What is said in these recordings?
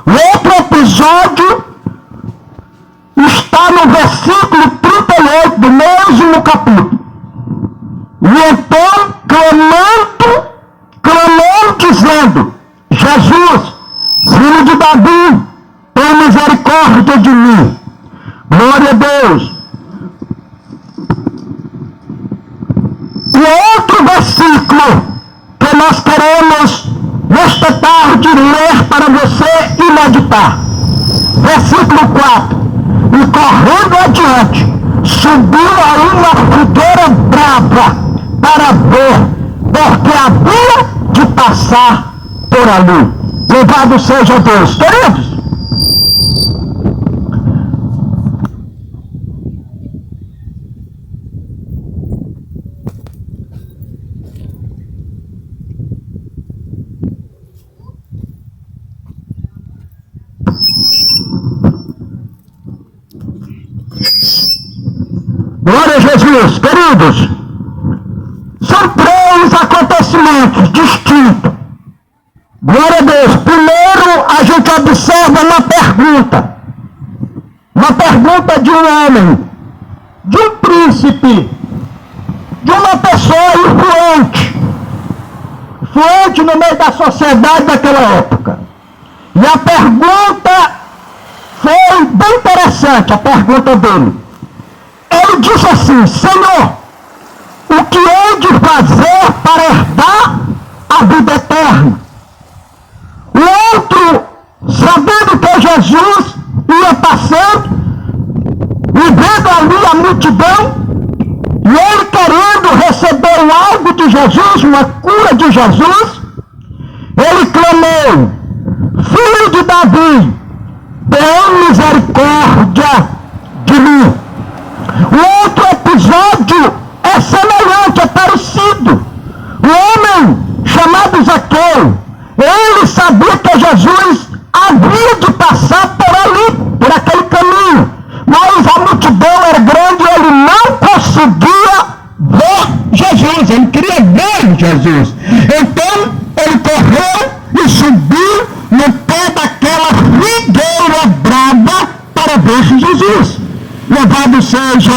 O outro episódio está no versículo 38 do mesmo capítulo. E então, clamando, dizendo: Jesus, filho de Davi, tem misericórdia de mim. Glória a Deus. E outro versículo que nós queremos nesta tarde ler para você e meditar. Versículo 4. E correndo adiante, subiu a uma figueira brava para ver, porque havia de passar por ali. Louvado seja Deus. Queridos, glória a Jesus. Queridos, são três acontecimentos distintos. Glória a Deus. Primeiro, a gente observa uma pergunta de um homem, de um príncipe, de uma pessoa influente no meio da sociedade daquela época. E a pergunta foi bem interessante, a pergunta dele. Ele disse assim: Senhor, o que hei de fazer para herdar a vida eterna? O outro, sabendo que Jesus ia passando, e vendo ali a multidão, e ele querendo receber algo de Jesus, uma cura de Jesus, ele clamou: Filho de Davi, tem misericórdia de mim. O outro episódio é semelhante, é parecido. O homem chamado Zaqueu, ele sabia que Jesus havia de passar por ali, por aquele caminho, mas a multidão era grande e ele não conseguia ver Jesus, ele queria ver Jesus. Então ele correu e subiu no pé daquela figueira brava para ver Jesus. Louvado seja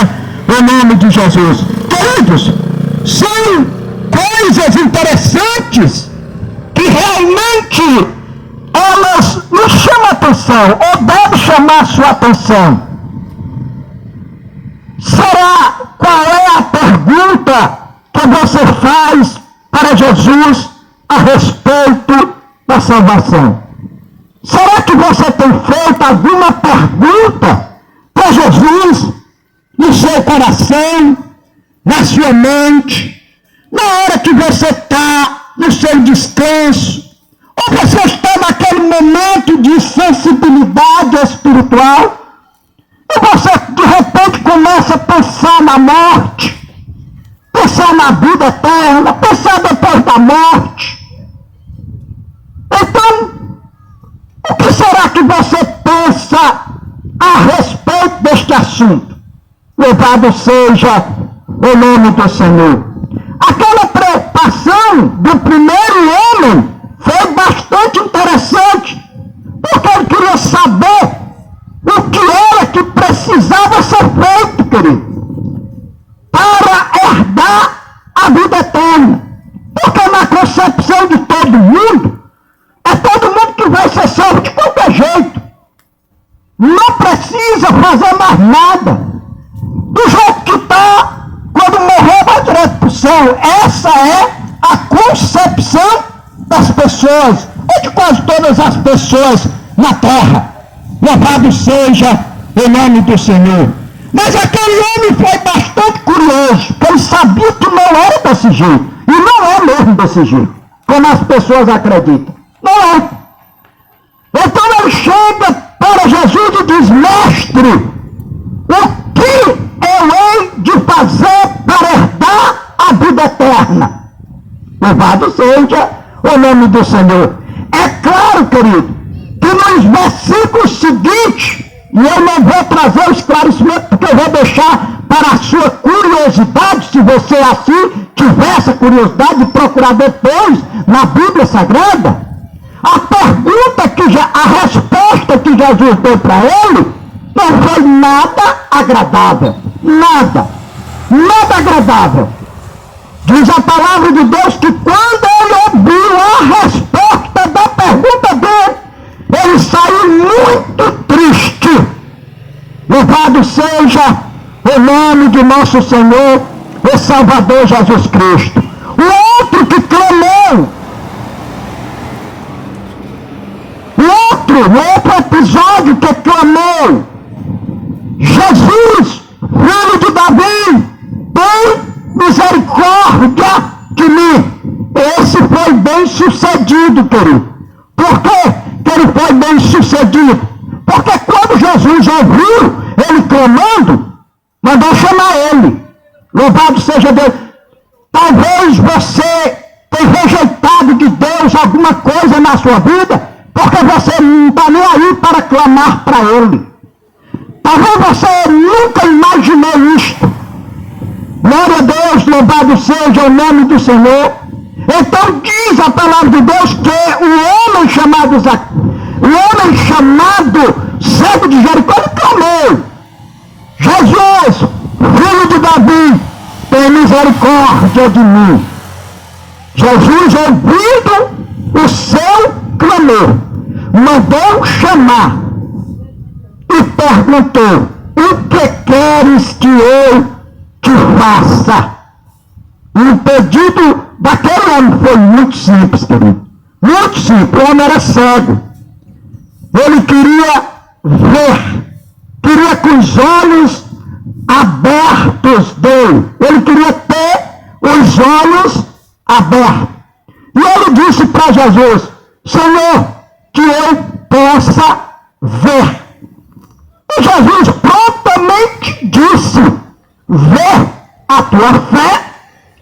o nome de Jesus. Queridos, são coisas interessantes que realmente elas nos chamam a atenção, ou devem chamar a sua atenção. Será qual é a pergunta que você faz para Jesus a respeito da salvação? Será que você tem feito alguma pergunta para Jesus no seu coração, na sua mente, na hora que você está no seu descanso, ou você está naquele momento de sensibilidade espiritual, e você de repente começa a pensar na morte, pensar na vida eterna, pensar depois da morte. Então, o que será que você pensa a respeito deste assunto? Louvado seja o nome do Senhor. Aquela preocupação do primeiro homem foi bastante interessante, porque ele queria saber o que era que precisava ser feito, querido, para herdar a vida eterna. Porque na concepção de todo mundo, é todo mundo que vai ser salvo de qualquer jeito. Não precisa fazer mais nada. Do jeito que está, quando morrer vai direto para o céu. Essa é a concepção das pessoas, ou de quase todas as pessoas na terra. Louvado seja o nome do Senhor. Mas aquele homem foi bastante curioso, porque ele sabia que não era desse jeito. E não é mesmo desse jeito, como as pessoas acreditam. Não é. Então ele chega para Jesus e diz: Mestre, o que eu hei de fazer para herdar a vida eterna? Louvado seja o nome do Senhor. É claro, querido, que nos versículos seguintes, e eu não vou trazer o esclarecimento, porque eu vou deixar para a sua curiosidade, se você assim tiver essa curiosidade de procurar depois na Bíblia Sagrada, a pergunta que já, a resposta Jesus deu para ele não foi nada agradável. Nada. Nada agradável. Diz a palavra de Deus que quando ele ouviu a resposta da pergunta dele, ele saiu muito triste. Louvado seja o nome de nosso Senhor e Salvador Jesus Cristo. O outro que clamou, no outro episódio que clamou, Jesus, filho de Davi, tem misericórdia de mim. Esse foi bem sucedido, querido. Por que ele foi bem sucedido? Porque quando Jesus ouviu ele clamando, mandou chamar ele. Louvado seja Deus. Talvez você tenha rejeitado de Deus alguma coisa na sua vida, porque você não está nem aí para clamar para ele. Talvez você nunca imaginou isto. Glória a Deus, louvado seja o nome do Senhor. Então diz a palavra de Deus que o homem chamado cego de Jericó clamou: Jesus, filho de Davi, tem misericórdia de mim. Jesus, ouvindo o seu clamor, mandou chamar e perguntou: o que queres que eu te faça? O pedido daquele homem foi muito simples, querido. Muito simples. O homem era cego. Ele queria ver. Queria com os olhos abertos dele. Ele queria ter os olhos abertos. E ele disse para Jesus: Senhor, que eu possa ver. E Jesus prontamente disse: vê, a tua fé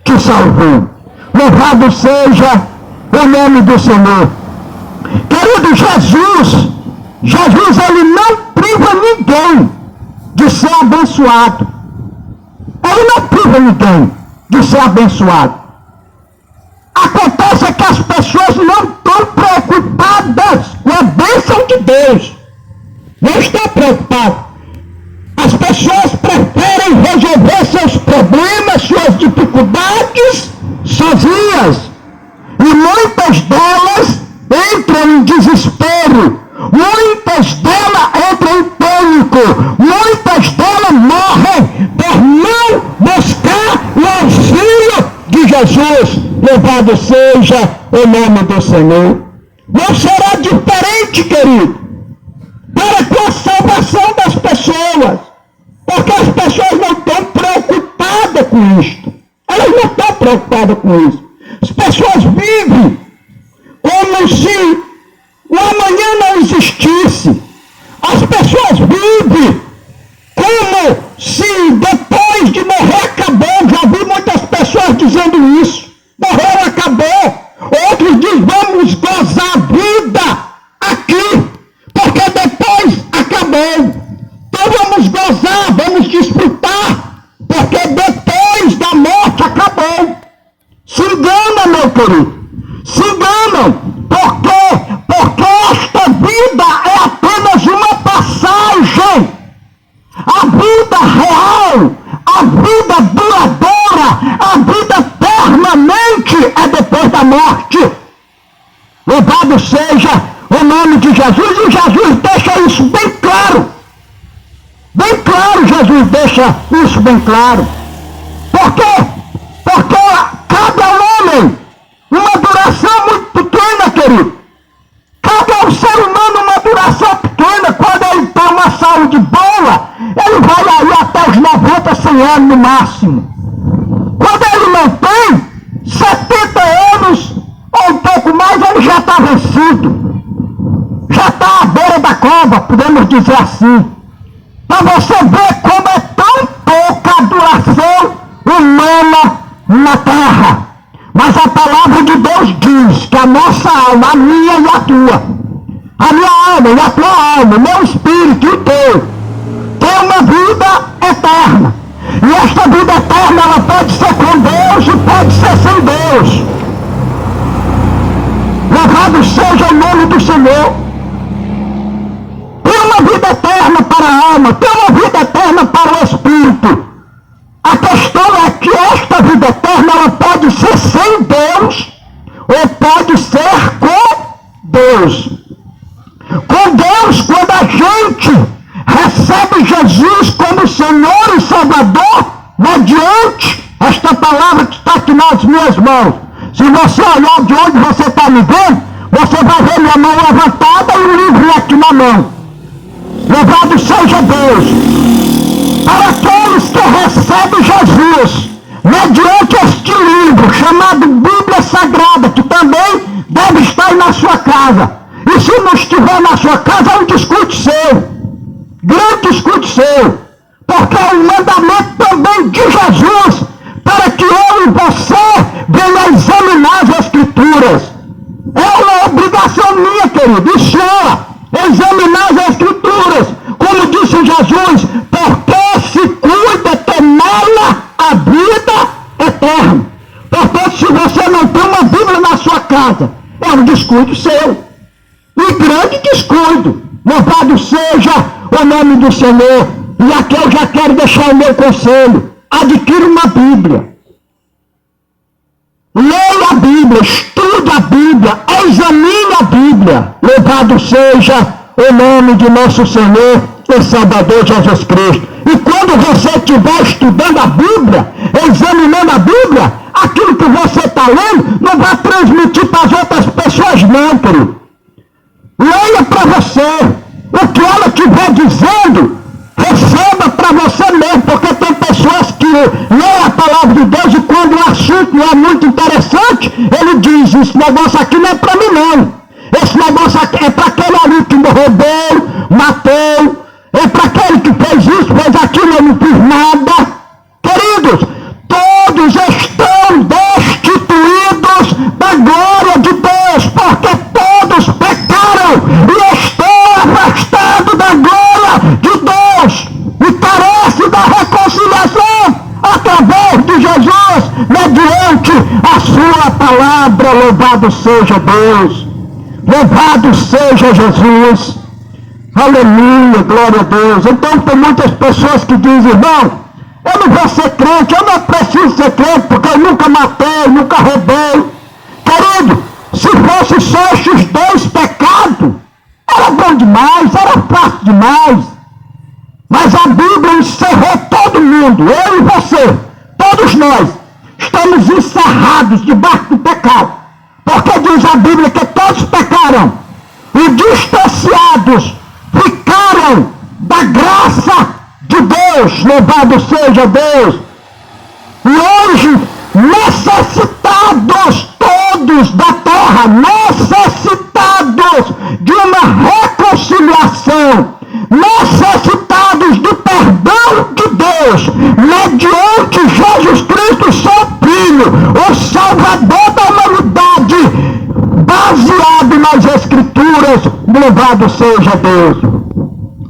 te salvou. Louvado seja o nome do Senhor. Querido, Jesus ele não priva ninguém de ser abençoado. Ele não priva ninguém de ser abençoado. Acontece que as pessoas não estão preocupadas com a bênção de Deus. Não estão preocupadas. As pessoas preferem resolver seus problemas, suas dificuldades sozinhas. E muitas delas entram em desespero. Muitas delas entram em pânico. Muitas delas morrem por não buscar o auxílio de Jesus. Louvado seja o nome do Senhor. Não será diferente, querido, para com a salvação das pessoas. Porque as pessoas não estão preocupadas com isto. Elas não estão preocupadas com isso. As pessoas vivem como se o amanhã não existisse. As pessoas vivem como se depois de morrer acabou. Já vi muitas pessoas dizendo isso. Morreu, acabou. Outros dizem: vamos gozar a vida aqui, porque depois acabou. Então vamos gozar, vamos desfrutar, porque depois da morte acabou. Se enganam, meu querido. Se enganam. Por quê? Porque esta vida é apenas uma passagem. A vida real, a vida duradoura, a vida permanente é depois da morte. Louvado seja o nome de Jesus. E Jesus deixa isso bem claro. Bem claro, Jesus deixa isso bem claro. Por quê? Porque cabe ao homem uma duração muito pequena, querido. Cabe ao ser humano uma duração pequena. Quando ele tem uma saúde boa, ele vai aí até os 90, 100 anos no máximo. Quando ele não tem 70 anos ou um pouco mais, ele já está vencido. Já está à beira da cova, podemos dizer assim. Para você ver como é tão pouca a duração humana na terra. Mas a palavra de Deus diz que a nossa alma, a minha e a tua, a minha alma e a tua alma, o meu espírito e o teu, tem uma vida eterna. E esta vida eterna, ela pode ser com Deus e pode ser sem Deus. Louvado seja o nome do Senhor. E alma, tem uma vida eterna para o espírito. A questão é que esta vida eterna ela pode ser sem Deus ou pode ser com Deus. Com Deus, quando a gente recebe Jesus como Senhor e Salvador, mediante esta palavra que está aqui nas minhas mãos. Se você olhar de onde você está me vendo, você vai ver minha mão levantada e o livro aqui na mão. Louvado seja Deus. Para aqueles que recebem Jesus, mediante este livro chamado Bíblia Sagrada, que também deve estar na sua casa. E se não estiver na sua casa, é um descuido seu. Grande descuido seu. Porque é um mandamento também de Jesus, para que eu e você venha examinar as Escrituras. É uma obrigação minha, querido, e sua, examinar as Escrituras. Como disse Jesus, porque se cuida ter nela a vida eterna. Portanto, se você não tem uma Bíblia na sua casa, é um descuido seu. E grande descuido. Louvado seja o nome do Senhor. E aqui eu já quero deixar o meu conselho. Adquira uma Bíblia. Leia a Bíblia, estude a Bíblia, examine a Bíblia. Louvado seja o nome de nosso Senhor e Salvador Jesus Cristo. E quando você estiver estudando a Bíblia, examinando a Bíblia, aquilo que você está lendo não vai transmitir para as outras pessoas não, querido. Leia para você. O que ela estiver dizendo, receba para você mesmo, porque tem pessoas que leem a palavra de Deus e quando o assunto não é muito interessante, ele diz, esse negócio aqui não é para mim não. Esse negócio aqui é para aquele ali que roubou, matou, é para aquele que fez isso, fez aquilo, eu não fiz nada. Queridos, todos estão destituídos da glória de Deus, porque todos pecaram e estão afastados da glória de Deus e carecem da reconciliação através de Jesus, mediante a sua palavra. Louvado seja Deus, louvado seja Jesus, aleluia, glória a Deus. Então tem muitas pessoas que dizem, irmão, eu não vou ser crente, eu não preciso ser crente, porque eu nunca matei, nunca roubei. Querido, se fosse só esses dois pecados, era bom demais, era fácil demais. Mas a Bíblia encerrou todo mundo, eu e você, todos nós, estamos encerrados debaixo do pecado. Porque diz a Bíblia que todos pecaram e distanciados ficaram da graça de Deus. Louvado seja Deus. E hoje, necessitados todos da terra, necessitados de uma reconciliação, necessitados do perdão de Deus, mediante Jesus Cristo, seu Filho, o Salvador da humanidade, baseado nas Escrituras. Louvado seja Deus.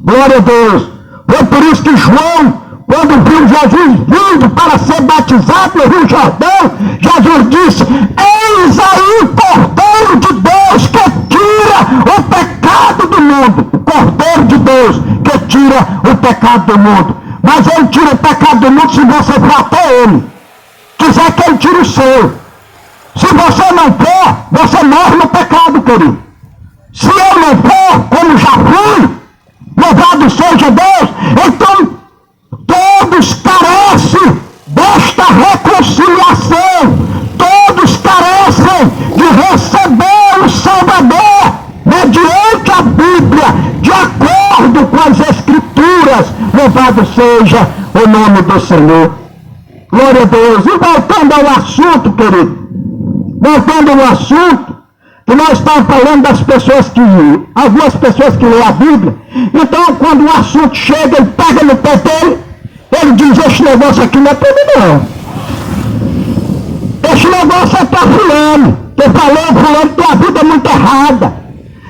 Glória a Deus. Foi por isso que João, quando viu Jesus vindo para ser batizado no Rio Jordão, Jesus disse, eis aí o Cordeiro de Deus que tira o pecado do mundo. O Cordeiro de Deus que tira o pecado do mundo. Mas ele tira o pecado do mundo se você for até ele. Quiser que ele tire o seu. Se você não for, você morre no pecado, querido. Se eu não for, como já fui, louvado seja Deus, então todos carecem desta reconciliação, todos carecem de receber o Salvador mediante a Bíblia, de acordo com as Escrituras. Louvado seja o nome do Senhor. Glória a Deus. E voltando ao assunto, querido, voltando ao assunto, que nós estamos falando das pessoas que, algumas pessoas que lêem a Bíblia. Então, quando o assunto chega, ele pega no pé dele, ele diz, esse negócio aqui não é para mim não. Esse negócio é para fulano. Que falou, fulano tem a vida muito errada.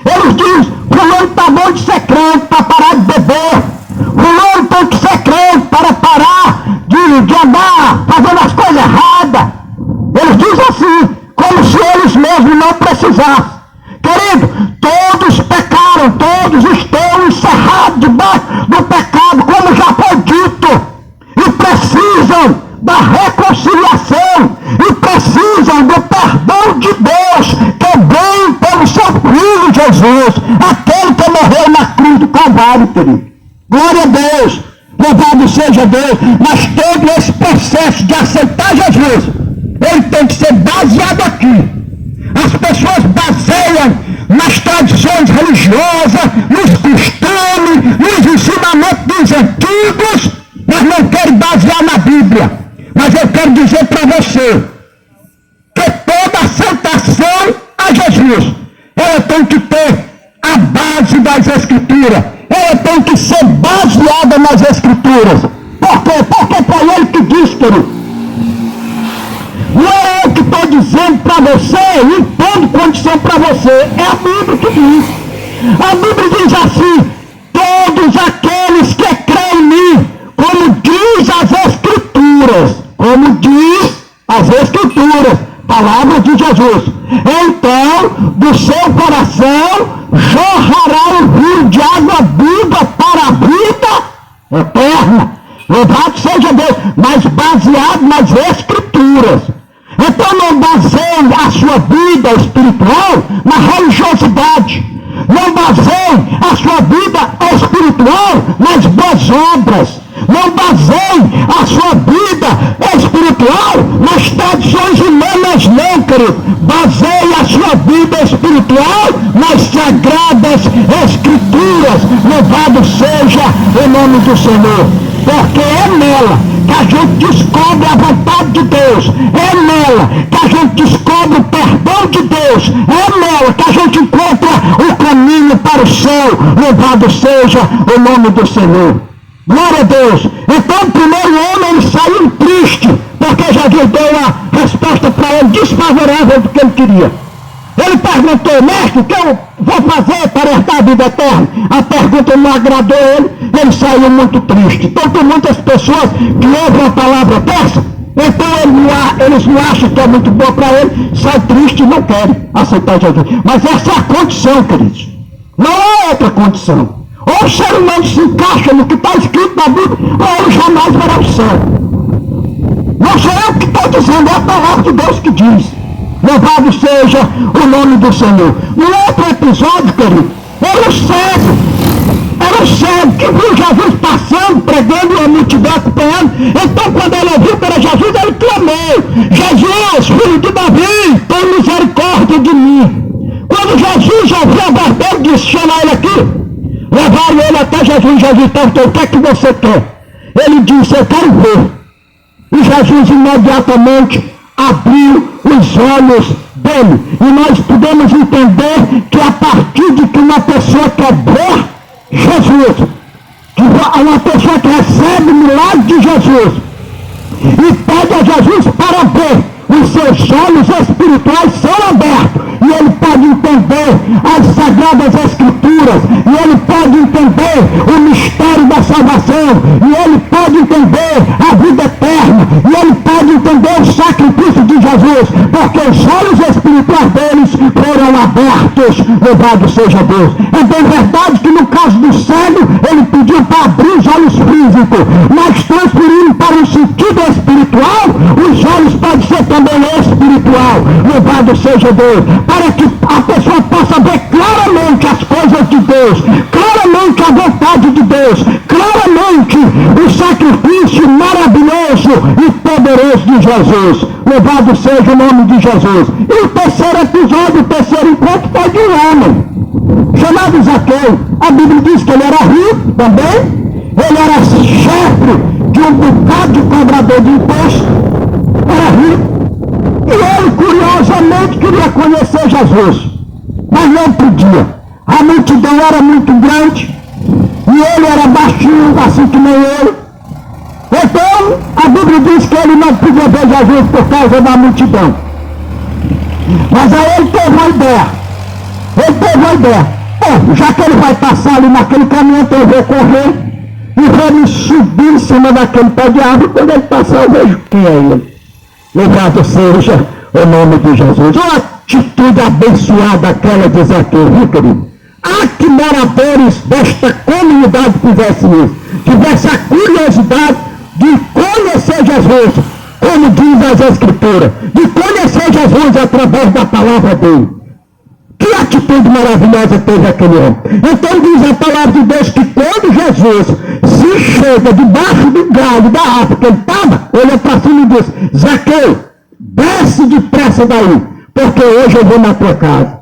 Eles dizem, fulano está bom de ser crente para parar de beber. Fulano tem que ser crente para parar de andar fazendo as coisas erradas. Eles dizem assim, como se eles mesmos não precisassem. Querido, todos pecaram, todos estão encerrados debaixo do pecado aquele que morreu na cruz do Calvário, querido. Glória a Deus, louvado seja Deus. Mas todo esse processo de aceitar Jesus, ele tem que ser baseado aqui. As pessoas baseiam nas tradições religiosas, nos costumes, nos ensinamentos dos antigos, mas não querem basear na Bíblia. Mas eu quero dizer para você que toda aceitação a Jesus, ela tem que ter a base das Escrituras. Ela tem que ser baseada nas Escrituras. Por quê? Porque foi ele que diz, querido. Não é eu que estou dizendo para você, impondo condição para você. É a Bíblia que diz. A Bíblia diz assim: todos aqueles que creem em mim, como diz as Escrituras. Como diz as Escrituras. Palavra de Jesus. Então, do seu coração jorrará um rio de água viva para a vida eterna. Louvado seja Deus, mas baseado nas Escrituras. Então não baseie a sua vida espiritual na religiosidade. Não baseie a sua vida espiritual nas boas obras. Não baseie a sua vida espiritual nas tradições humanas, não, querido. Baseie a sua vida espiritual nas sagradas Escrituras. Louvado seja o nome do Senhor. Porque é nela que a gente descobre a vontade de Deus. É nela que a gente descobre o perdão de Deus. É nela que a gente encontra o caminho para o céu. Louvado seja o nome do Senhor. Glória a Deus. Então o primeiro homem, ele saiu triste, porque Jesus deu a resposta para ele desfavorável do que ele queria. Ele perguntou: mestre, o que eu vou fazer para herdar a vida eterna? A pergunta não agradou ele saiu muito triste. Então tem muitas pessoas que ouvem a palavra dessa, então eles não acham que é muito boa para ele, sai triste e não querem aceitar Jesus. Mas essa é a condição, queridos. Não é outra condição. Ou o ser humano se encaixa no que está escrito na Bíblia, ou ele jamais verá o céu. Não sou eu que estou dizendo, é a palavra de Deus que diz. Louvado seja o nome do Senhor. No outro episódio, querido, era o cego que viu Jesus passando, pregando e a multidão acompanhando. Então quando ele ouviu para Jesus, ele clamou: Jesus, filho de Davi, tem misericórdia de mim. Quando Jesus ouviu a voz dele, disse: chama ele aqui. Levaram ele até Jesus. Jesus perguntou: o que é que você quer? Ele disse: eu quero ver. E Jesus imediatamente abriu os olhos dele. E nós podemos entender que a partir de que uma pessoa quer ver Jesus, que uma pessoa que recebe o milagre de Jesus e pede a Jesus para ver, os seus olhos espirituais são abertos e ele pode entender as sagradas Escrituras, e ele pode entender o mistério da salvação, e ele pode entender a vida eterna, e ele pode entender o sacrifício de Jesus, porque os olhos espirituais deles foram abertos. Louvado seja Deus. É bem verdade que no caso do cego, ele pediu para abrir os olhos físicos, mas transferindo para o sentido espiritual, os olhos podem ser também espiritual. Louvado seja Deus. Para que a pessoa possa ver claramente as coisas de Deus, claramente a vontade de Deus, claramente o sacrifício maravilhoso e poderoso de Jesus. Louvado seja o nome de Jesus. E o terceiro episódio, o terceiro encontro foi de um homem chamado Zaqueu. A Bíblia diz que ele era rico também. Ele era chefe de um bocado de cobrador de imposto. Era rico. E ele, curiosamente, queria conhecer Jesus, mas não podia. A multidão era muito grande, e ele era baixinho, assim que nem eu. Então, a Bíblia diz que ele não podia ver Jesus por causa da multidão. Mas aí ele teve uma ideia. Já que ele vai passar ali naquele caminho, então eu vou correr e vou me subir em cima daquele pé de árvore. Quando ele passar, eu vejo quem é ele. Louvado seja o nome de Jesus. Uma atitude abençoada aquela de Zaqueu, viu, querido? Que moradores desta comunidade fizessem isso. Tivesse a curiosidade de conhecer Jesus, como diz as Escrituras. De conhecer Jesus através da palavra dele. Que atitude atitude maravilhosa teve aquele homem. Então diz a palavra de Deus que quando Jesus se chega debaixo do galho da árvore que ele estava, olha para cima e diz: Zaqueu, desce depressa daí, porque hoje eu vou na tua casa.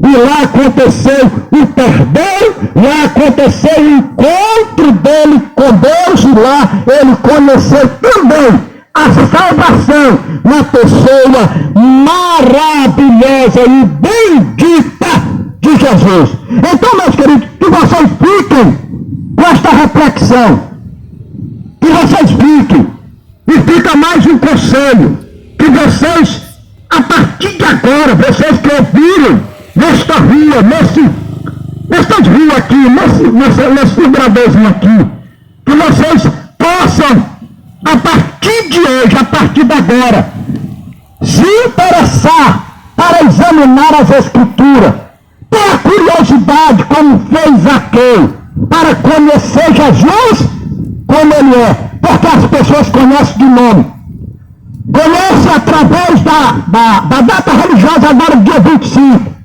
E lá aconteceu o perdão, lá aconteceu o encontro dele com Deus, e lá ele conheceu também a salvação na pessoa maravilhosa e bendita de Jesus. Então, meus queridos, que vocês fiquem com esta reflexão, que vocês fiquem, e fica mais um conselho, que vocês, a partir de agora, vocês que ouviram nesta rua, nessas ruas aqui, nesse figuradozinho aqui, que vocês possam, a partir de hoje, a partir de agora, se interessar para examinar as Escrituras, ter a curiosidade, como fez Zaqueu, para conhecer Jesus como ele é, porque as pessoas conhecem de nome. Conhecem através da data religiosa agora, dia 25.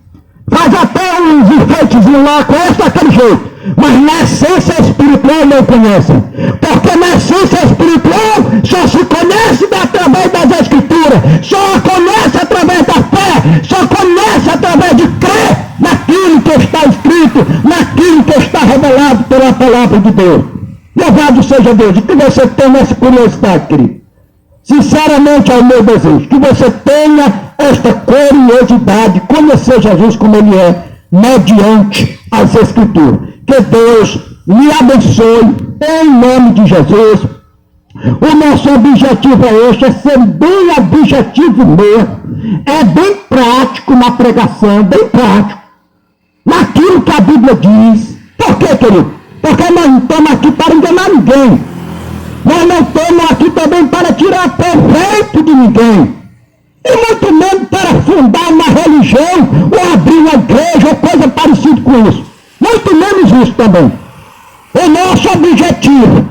Faz até uns enfeitezinhos lá, conhece daquele jeito. Mas na essência espiritual não conhecem. Porque na essência espiritual só se conhece através das Escrituras. Só conhece através da fé. Só conhece através de crer naquilo que está escrito, naquilo que está revelado pela palavra de Deus. Louvado seja Deus. E que você tenha essa curiosidade, querido. Sinceramente é o meu desejo. Que você tenha esta curiosidade, conhecer Jesus como ele é, mediante as Escrituras. Que Deus lhe abençoe, em nome de Jesus. O nosso objetivo é este, é ser bem objetivo mesmo. É bem prático na pregação, bem prático. Naquilo que a Bíblia diz. Por quê, querido? Porque nós não estamos aqui para enganar ninguém. Nós não estamos aqui também para tirar proveito de ninguém. E muito menos para fundar uma religião, ou abrir uma igreja, ou coisa parecida com isso. Muito menos isso também. O nosso objetivo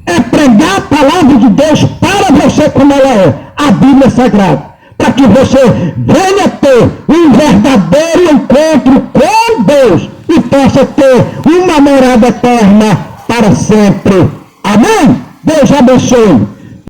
é pregar a palavra de Deus para você como ela é, a Bíblia Sagrada. Para que você venha ter um verdadeiro encontro com Deus e possa ter uma morada eterna para sempre. Amém? Deus abençoe.